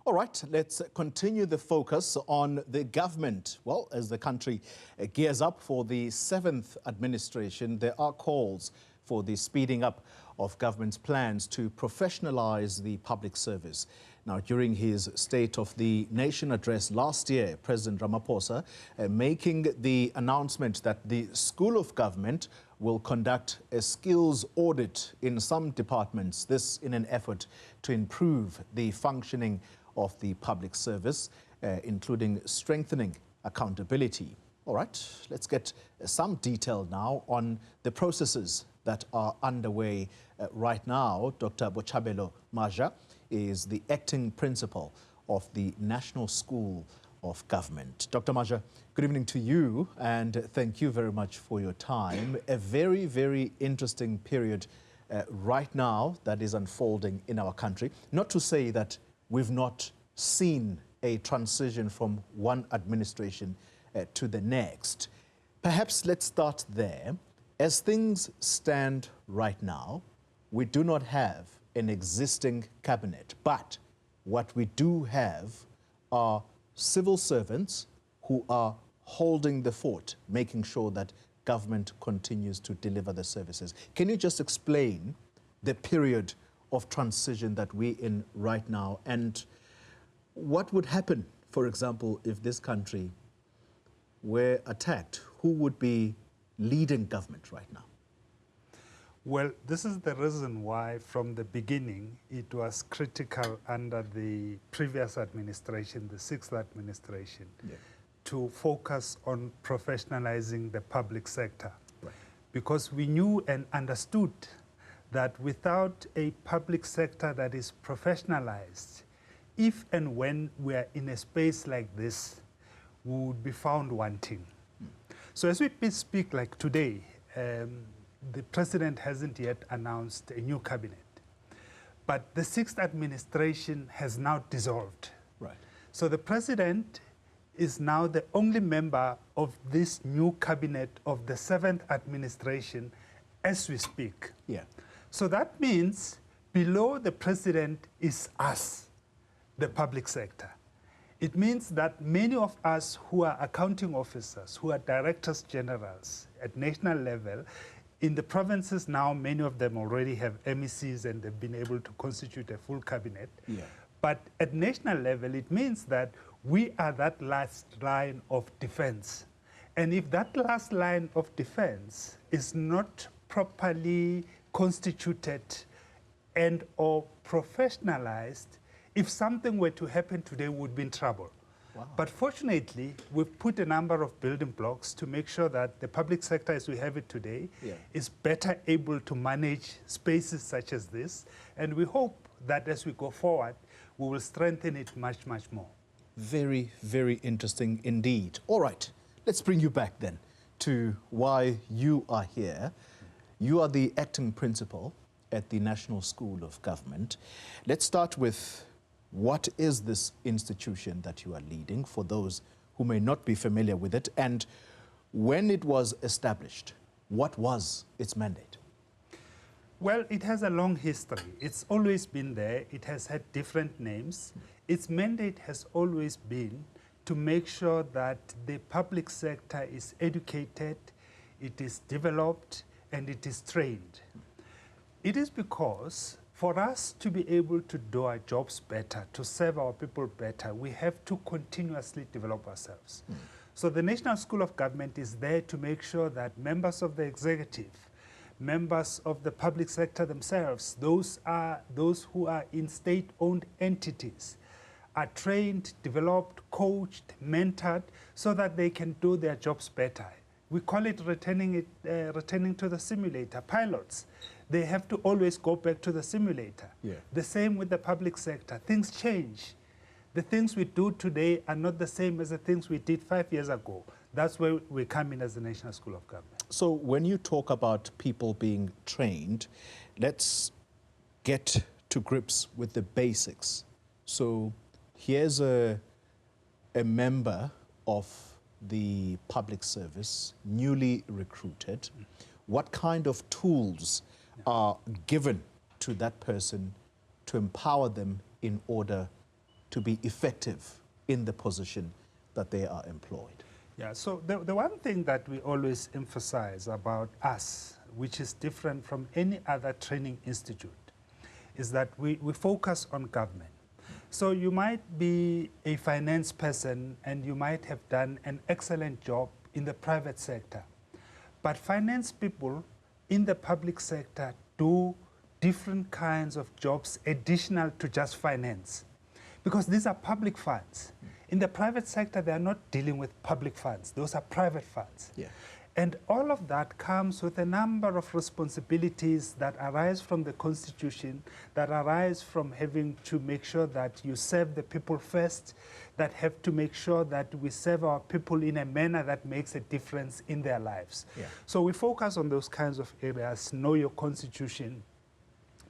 All right, let's continue the focus on the government. Well, as the country gears up for the 7th administration, there are calls for the speeding up of government's plans to professionalize the public service. Now, during his State of the Nation address last year, President Ramaphosa making the announcement that the School of Government will conduct a skills audit in some departments, this in an effort to improve the functioning of the public service, including strengthening accountability. All right, let's get some detail now on the processes that are underway right now. Dr Botshabelo Maja is the acting principal of the National School of Government. Dr. Maja, good evening to you, and thank you very much for your time. A very, very interesting period right now that is unfolding in our country. Not to say that we've not seen a transition from one administration to the next. Perhaps let's start there. As things stand right now, we do not have an existing cabinet, but what we do have are civil servants who are holding the fort, making sure that government continues to deliver the services. Can you just explain the period of transition that we're in right now, and what would happen, for example, if this country were attacked? Who would be leading government right now? Well, this is the reason why from the beginning it was critical under the previous administration, the 6th administration, to focus on professionalizing the public sector. Right. Because we knew and understood that without a public sector that is professionalized, if and when we are in a space like this, we would be found wanting. So as we speak, like today, the president hasn't yet announced a new cabinet, but the 6th administration has now dissolved. Right. So the president is now the only member of this new cabinet of the 7th administration as we speak. Yeah. So that means below the president is us, the public sector. It means that many of us who are accounting officers, who are directors generals at national level, in the provinces now, many of them already have MECs and they've been able to constitute a full cabinet. Yeah. But at national level, it means that we are that last line of defense. And if that last line of defense is not properly constituted and or professionalized, if something were to happen today, we would be in trouble. Wow. But fortunately, we've put a number of building blocks to make sure that the public sector as we have it today is better able to manage spaces such as this. And we hope that as we go forward, we will strengthen it much, much more. Very, very interesting indeed. All right, let's bring you back then to why you are here. You are the acting principal at the National School of Government. Let's start with, what is this institution that you are leading, for those who may not be familiar with it, and when it was established, what was its mandate? Well, it has a long history. It's always been there. It has had different names. Its mandate has always been to make sure that the public sector is educated, it is developed, and it is trained. It is because for us to be able to do our jobs better, to serve our people better, we have to continuously develop ourselves. So the National School of Government is there to make sure that members of the executive, members of the public sector themselves, those who are in state-owned entities, are trained, developed, coached, mentored, so that they can do their jobs better. We call it returning to the simulator. Pilots, they have to always go back to the simulator. Yeah. The same with the public sector. Things change. The things we do today are not the same as the things we did 5 years ago. That's where we come in as the National School of Government. So when you talk about people being trained, let's get to grips with the basics. So here's a member of the public service, newly recruited. What kind of tools are given to that person to empower them in order to be effective in the position that they are employed? Yeah, so the one thing that we always emphasize about us, which is different from any other training institute, is that we focus on government. So you might be a finance person and you might have done an excellent job in the private sector. But finance people in the public sector do different kinds of jobs additional to just finance, because these are public funds. In the private sector, they are not dealing with public funds. Those are private funds. Yeah. And all of that comes with a number of responsibilities that arise from the Constitution, that arise from having to make sure that you serve the people first, that have to make sure that we serve our people in a manner that makes a difference in their lives. Yeah. So we focus on those kinds of areas. Know your Constitution.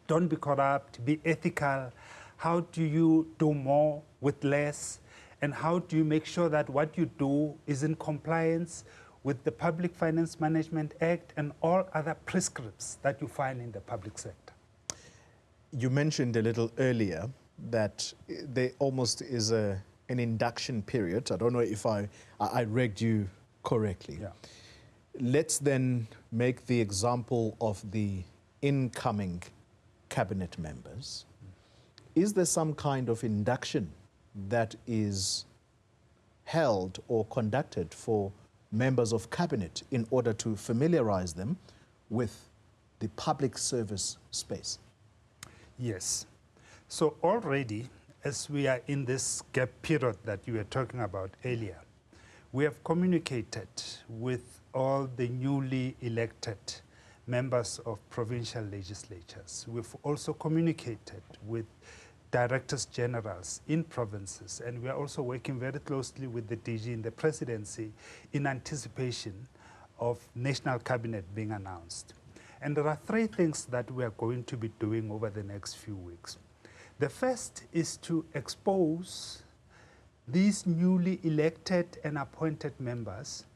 Don't be corrupt. Be ethical. How do you do more with less? And how do you make sure that what you do is in compliance with the Public Finance Management Act and all other prescripts that you find in the public sector? You mentioned a little earlier that there almost is an induction period. I don't know if I read you correctly. Yeah. Let's then make the example of the incoming cabinet members. Is there some kind of induction that is held or conducted for members of cabinet in order to familiarize them with the public service space? Yes. So already, as we are in this gap period that you were talking about earlier, we have communicated with all the newly elected members of provincial legislatures. We've also communicated with directors generals in provinces, and we are also working very closely with the DG in the presidency in anticipation of national cabinet being announced. And there are three things that we are going to be doing over the next few weeks. The first is to expose these newly elected and appointed members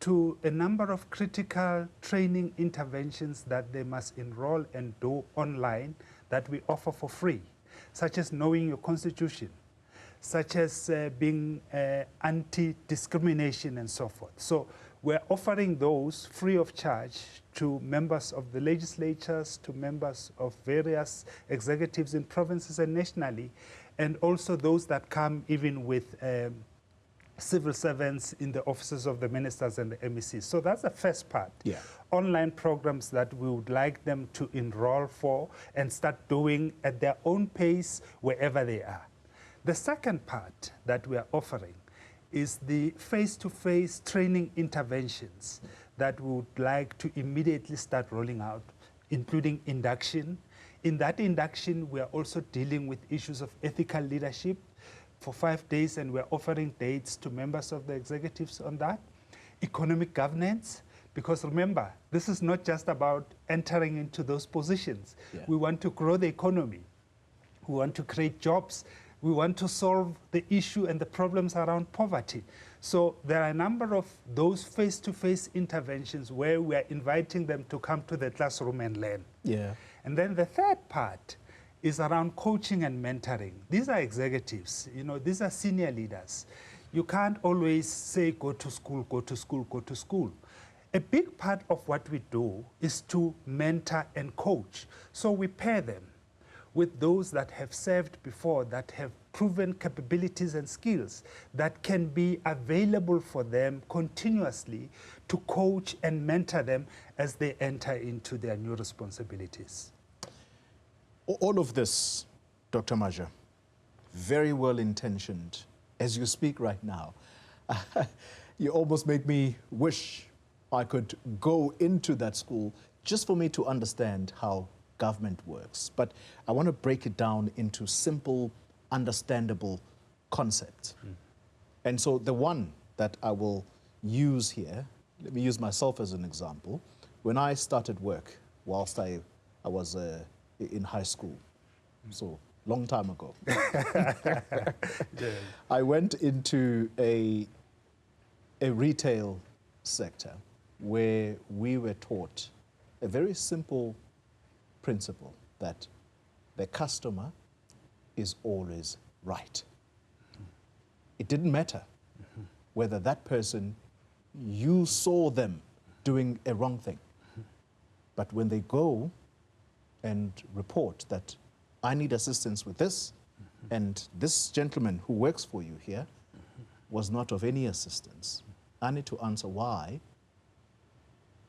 to a number of critical training interventions that they must enroll and do online that we offer for free, such as knowing your Constitution, such as being anti-discrimination and so forth. So we're offering those free of charge to members of the legislatures, to members of various executives in provinces and nationally, and also those that come even with civil servants in the offices of the ministers and the MECs. So that's the first part. Yeah. Online programs that we would like them to enroll for and start doing at their own pace wherever they are. The second part that we are offering is the face-to-face training interventions that we would like to immediately start rolling out, including induction. In that induction, we are also dealing with issues of ethical leadership for 5 days, and we're offering dates to members of the executives on that. Economic governance, because remember, this is not just about entering into those positions. Yeah. We want to grow the economy. We want to create jobs. We want to solve the issue and the problems around poverty. So there are a number of those face-to-face interventions where we are inviting them to come to the classroom and learn. Yeah. And then the third part is around coaching and mentoring. These are executives, you know, these are senior leaders. You can't always say, go to school, go to school, go to school. A big part of what we do is to mentor and coach. So we pair them with those that have served before, that have proven capabilities and skills that can be available for them continuously to coach and mentor them as they enter into their new responsibilities. All of this, Dr. Maja, very well intentioned. As you speak right now, you almost make me wish I could go into that school just for me to understand how government works. But I want to break it down into simple, understandable concepts. And so the one that I will use here, let me use myself as an example. When I started work whilst I was in high school, so long time ago, I went into a retail sector where we were taught a very simple principle that the customer is always right. it didn't matter whether that person, you saw them doing a wrong thing. But when they go and report that I need assistance with this, and this gentleman who works for you here was not of any assistance, I need to answer why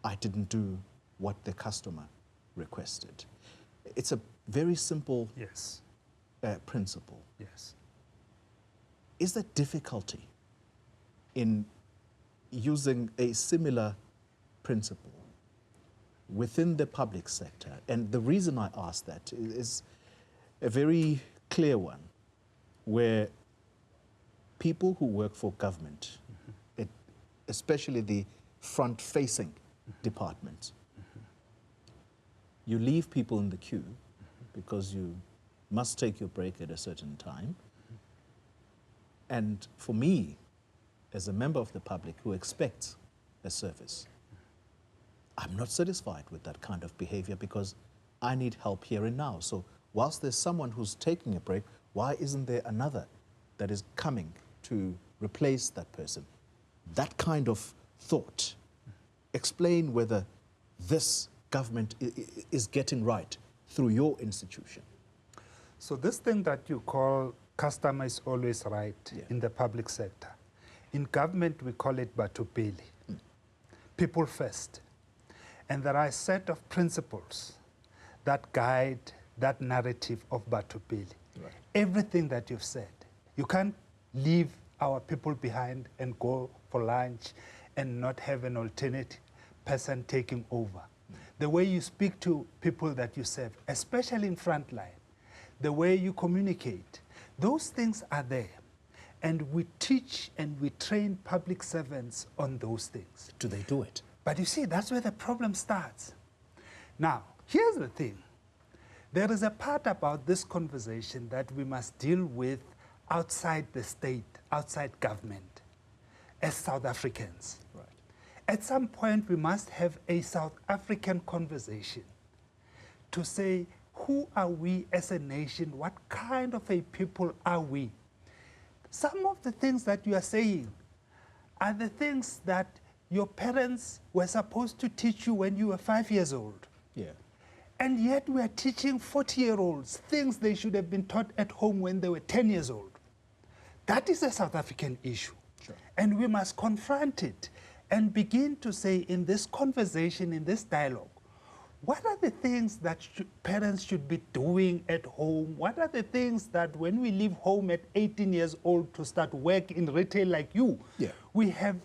I didn't do what the customer requested. It's a very simple principle. Yes. Is there difficulty in using a similar principle within the public sector? And the reason I ask that is a very clear one, where people who work for government, especially the front-facing departments, you leave people in the queue because you must take your break at a certain time. And for me, as a member of the public who expects a service, I'm not satisfied with that kind of behavior because I need help here and now. So whilst there's someone who's taking a break, why isn't there another that is coming to replace that person? That kind of thought. Explain whether this government is getting right through your institution. So this thing that you call customer is always right in the public sector. In government, we call it Batho Pele, people first. And there are a set of principles that guide that narrative of Batho Pele. Right. Everything that you've said, you can't leave our people behind and go for lunch and not have an alternate person taking over. The way you speak to people that you serve, especially in frontline, the way you communicate, those things are there. And we teach and we train public servants on those things. Do they do it? But you see, that's where the problem starts. Now, here's the thing. There is a part about this conversation that we must deal with outside the state, outside government, as South Africans. Right. At some point, we must have a South African conversation to say, who are we as a nation? What kind of a people are we? Some of the things that you are saying are the things that your parents were supposed to teach you when you were 5 years old. Yeah. And yet we are teaching 40-year-olds things they should have been taught at home when they were 10 years old. That is a South African issue. Sure. And we must confront it and begin to say in this conversation, in this dialogue, what are the things that parents should be doing at home? What are the things that when we leave home at 18 years old to start work in retail like you, we have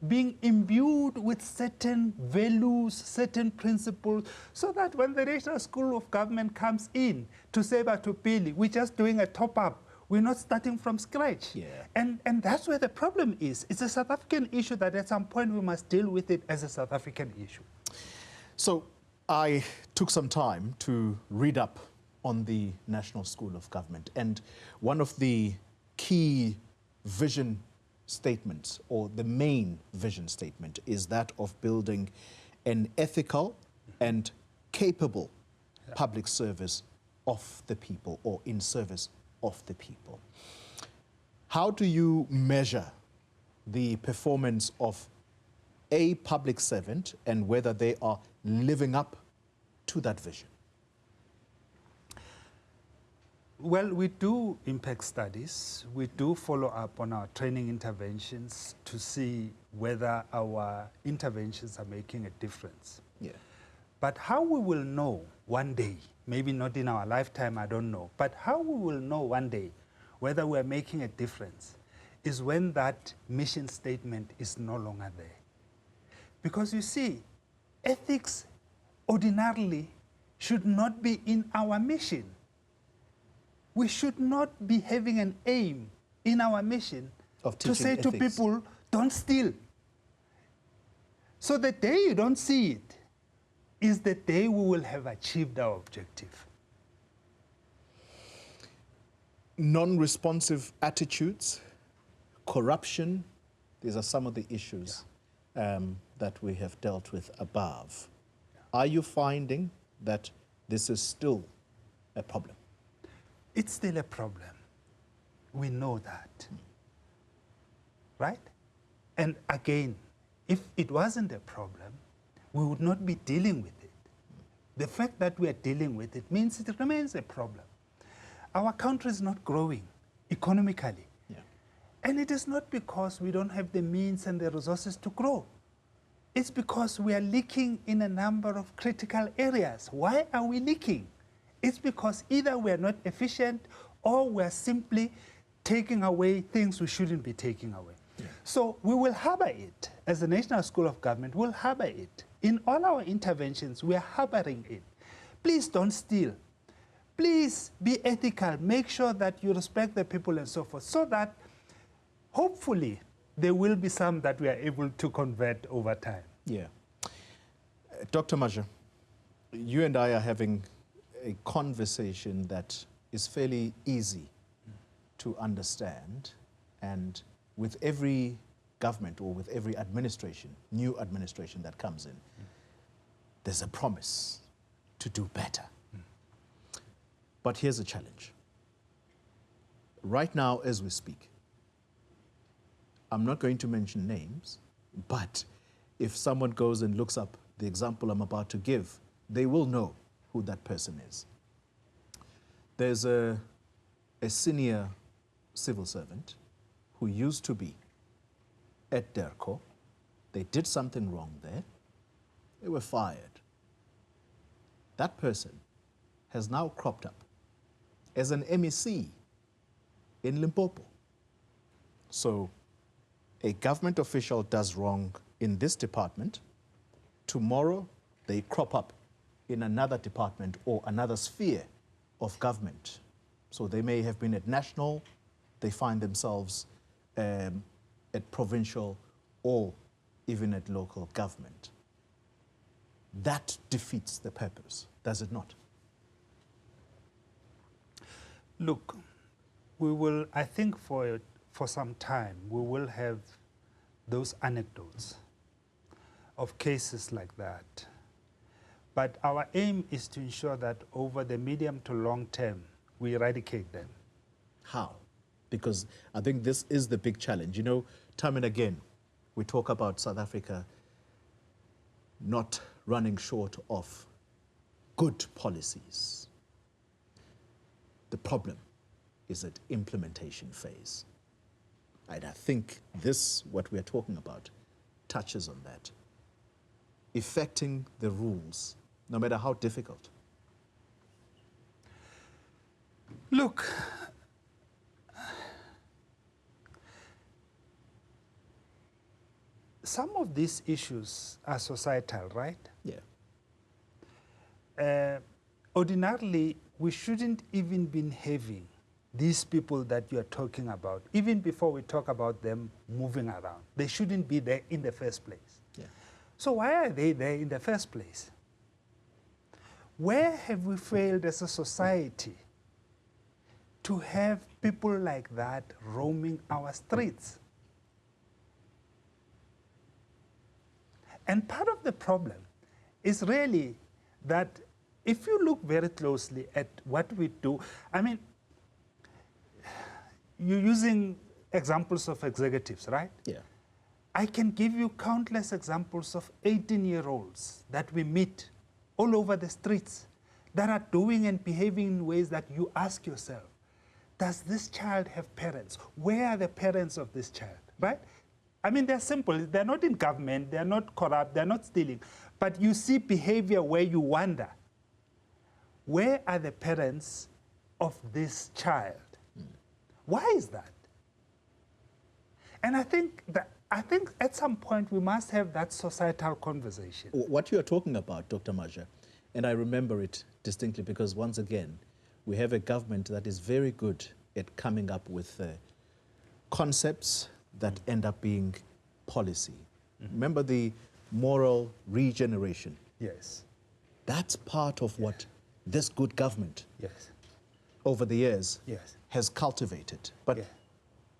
being imbued with certain values, certain principles, so that when the National School of Government comes in to say Batho Pele, we're just doing a top-up. We're not starting from scratch. Yeah. And that's where the problem is. It's a South African issue that at some point we must deal with it as a South African issue. So I took some time to read up on the National School of Government, and one of the key vision statements, or the main vision statement, is that of building an ethical and capable public service of the people, or in service of the people. How do you measure the performance of a public servant and whether they are living up to that vision? Well, we do impact studies. We do follow up on our training interventions to see whether our interventions are making a difference. Yeah. But how we will know one day, maybe not in our lifetime, I don't know, but how we will know one day whether we're making a difference is when that mission statement is no longer there. Because you see, ethics ordinarily should not be in our mission. We should not be having an aim in our mission to say to people, don't steal. So the day you don't see it is the day we will have achieved our objective. Non-responsive attitudes, corruption, these are some of the issues that we have dealt with above. Are you finding that this is still a problem? It's still a problem. We know that. right? And again, if it wasn't a problem, we would not be dealing with it. The fact that we are dealing with it means it remains a problem. Our country is not growing economically. Yeah. And it is not because we don't have the means and the resources to grow. It's because we are leaking in a number of critical areas. Why are we leaking? It's because either we are not efficient or we are simply taking away things we shouldn't be taking away. Yeah. So we will harbor it. As the National School of Government, we'll harbor it. In all our interventions, we are harboring it. Please don't steal. Please be ethical. Make sure that you respect the people and so forth, so that hopefully there will be some that we are able to convert over time. Yeah. Dr. Maja, you and I are having a conversation that is fairly easy to understand, and with every government or with every administration, new administration that comes in, there's a promise to do better. But here's a challenge. Right now, as we speak, I'm not going to mention names, but if someone goes and looks up the example I'm about to give, they will know who that person is. There's a senior civil servant who used to be at DERCO. They did something wrong there. They were fired. That person has now cropped up as an MEC in Limpopo. So a government official does wrong in this department. Tomorrow, they crop up in another department or another sphere of government. So they may have been at national, they find themselves at provincial or even at local government. That defeats the purpose, does it not? Look, we will, I think for some time, we will have those anecdotes of cases like that. But our aim is to ensure that over the medium to long term, we eradicate them. How? Because I think this is the big challenge. You know, time and again, we talk about South Africa not running short of good policies. The problem is at implementation phase. And I think this, what we're talking about, touches on that. Effecting the rules, no matter how difficult. Look, some of these issues are societal, right? Yeah. Ordinarily, we shouldn't even be having these people that you are talking about, even before we talk about them moving around. They shouldn't be there in the first place. Yeah. So why are they there in the first place? Where have we failed as a society to have people like that roaming our streets? And part of the problem is really that if you look very closely at what we do, I mean, you're using examples of executives, right? Yeah. I can give you countless examples of 18-year-olds that we meet all over the streets that are doing and behaving in ways that you ask yourself, does this child have parents? Where are the parents of this child, right? I mean, they're simple. They're not in government. They're not corrupt. They're not stealing. But you see behavior where you wonder, where are the parents of this child? Why is that? And I think at some point we must have that societal conversation. What you are talking about, Dr. Maja, and I remember it distinctly because once again, we have a government that is very good at coming up with concepts that end up being policy. Remember the moral regeneration? Yes. That's part of what this good government over the years has cultivated. But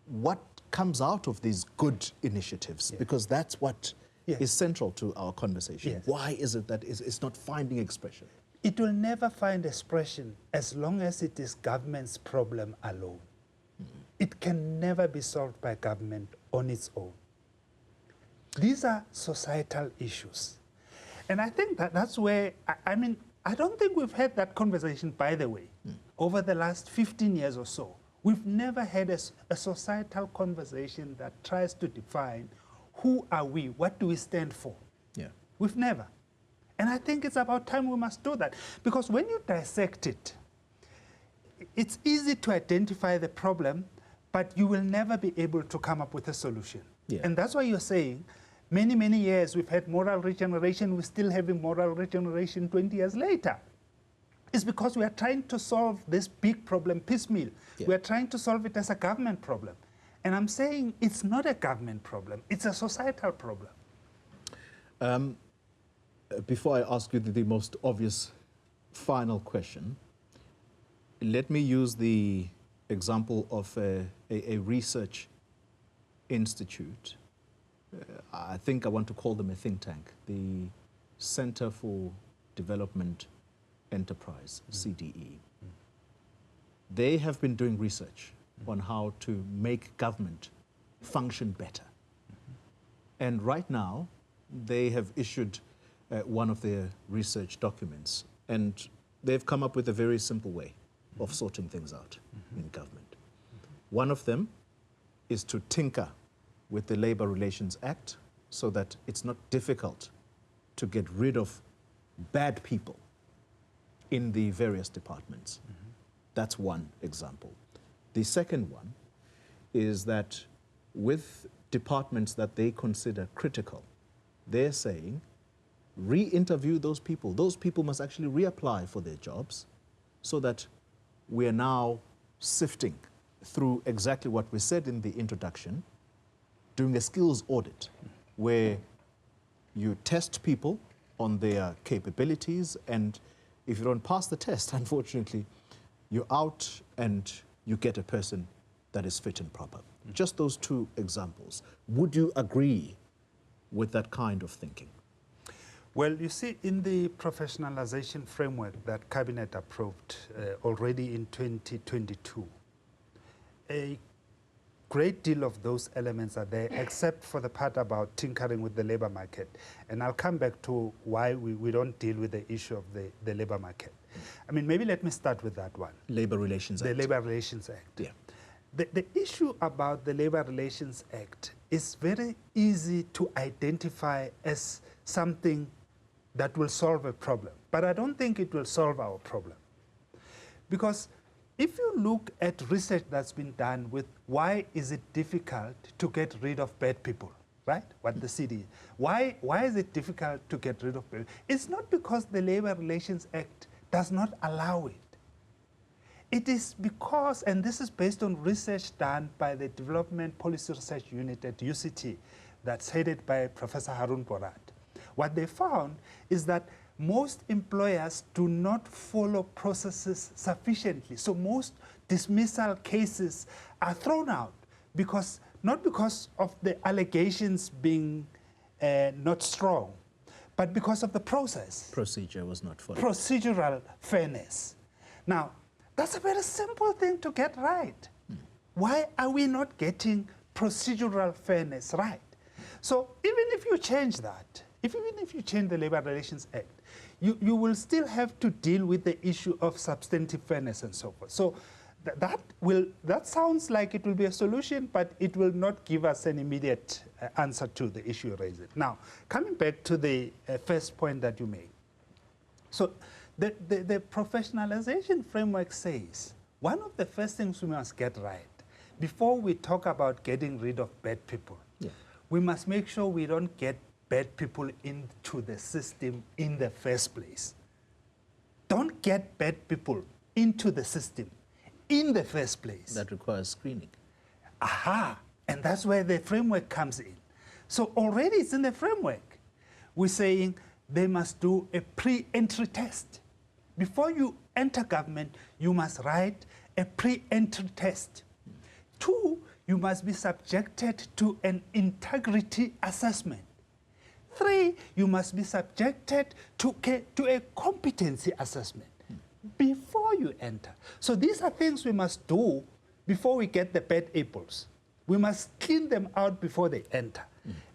what comes out of these good initiatives, because that's what is central to our conversation. Why is it that it's not finding expression? It will never find expression as long as it is government's problem alone. It can never be solved by government on its own. These are societal issues. And I think that's where, I mean, I don't think we've had that conversation, by the way, over the last 15 years or so. We've never had a societal conversation that tries to define who are we, what do we stand for. Yeah. We've never. And I think it's about time we must do that. Because when you dissect it, it's easy to identify the problem, but you will never be able to come up with a solution. Yeah. And that's why you're saying, many, many years we've had moral regeneration, we're still having moral regeneration 20 years later. It's because we are trying to solve this big problem piecemeal. Yeah. We are trying to solve it as a government problem. And I'm saying it's not a government problem, it's a societal problem. Before I ask you the most obvious final question, let me use the example of a research institute. I think I want to call them a think tank, the Center for Development Enterprise, CDE. They have been doing research on how to make government function better. And right now, they have issued one of their research documents, and they've come up with a very simple way of sorting things out in government. One of them is to tinker with the Labor Relations Act so that it's not difficult to get rid of bad people in the various departments. That's one example. The second one is that with departments that they consider critical, they're saying, re-interview those people. Those people must actually reapply for their jobs so that we are now sifting through exactly what we said in the introduction, doing a skills audit where you test people on their capabilities, and if you don't pass the test, unfortunately, you're out and you get a person that is fit and proper. Just those two examples. Would you agree with that kind of thinking? Well, you see, in the professionalization framework that Cabinet approved already in 2022, a great deal of those elements are there, except for the part about tinkering with the labor market. And I'll come back to why we don't deal with the issue of the labor market. I mean, maybe let me start with that one. Labor Relations Act. The Labor Relations Act. Yeah. The issue about the Labor Relations Act is very easy to identify as something that will solve a problem. But I don't think it will solve our problem. Because if you look at research that's been done with why is it difficult to get rid of bad people, right? What the CD. Why is it difficult to get rid of bad people? It's not because the Labor Relations Act does not allow it. It is because, and this is based on research done by the Development Policy Research Unit at UCT that's headed by Professor Harun Borat. What they found is that most employers do not follow processes sufficiently. So most dismissal cases are thrown out because, not because of the allegations being not strong, but because of the process. Procedure was not followed. Procedural fairness. Now, that's a very simple thing to get right. Why are we not getting procedural fairness right? So even if you change that, even if you change the Labor Relations Act, you will still have to deal with the issue of substantive fairness and so forth. So that sounds like it will be a solution, but it will not give us an immediate answer to the issue you raised. Now, coming back to the first point that you made. So the professionalization framework says one of the first things we must get right before we talk about getting rid of bad people, we must make sure we don't get bad people into the system in the first place. Don't get bad people into the system in the first place. That requires screening. Aha, and that's where the framework comes in. So already it's in the framework. We're saying they must do a pre-entry test. Before you enter government, you must write a pre-entry test. 2, you must be subjected to an integrity assessment. 3, you must be subjected to a competency assessment before you enter. So these are things we must do before we get the bad apples. We must clean them out before they enter.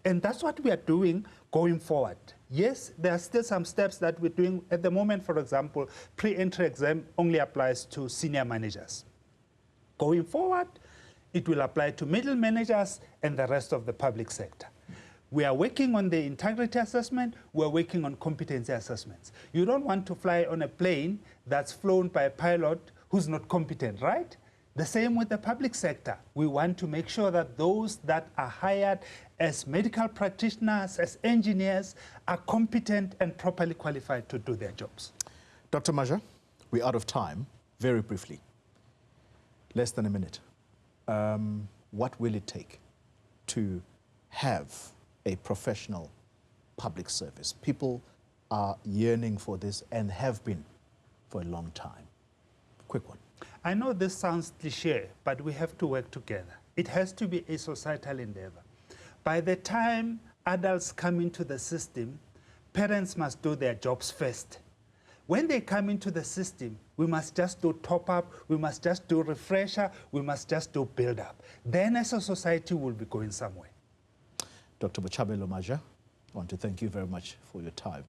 And that's what we are doing going forward. Yes, there are still some steps that we're doing. At the moment, for example, pre-entry exam only applies to senior managers. Going forward, it will apply to middle managers and the rest of the public sector. We are working on the integrity assessment. We're working on competency assessments. You don't want to fly on a plane that's flown by a pilot who's not competent, right? The same with the public sector. We want to make sure that those that are hired as medical practitioners, as engineers, are competent and properly qualified to do their jobs. Dr. Maja, we're out of time. Very briefly, less than a minute. What will it take to have a professional public service? People are yearning for this and have been for a long time. Quick one. I know this sounds cliché, but we have to work together. It has to be a societal endeavor. By the time adults come into the system, parents must do their jobs first. When they come into the system, we must just do top up, we must just do refresher, we must just do build up. Then as a society, we'll be going somewhere. Dr. Botshabelo Maja, I want to thank you very much for your time.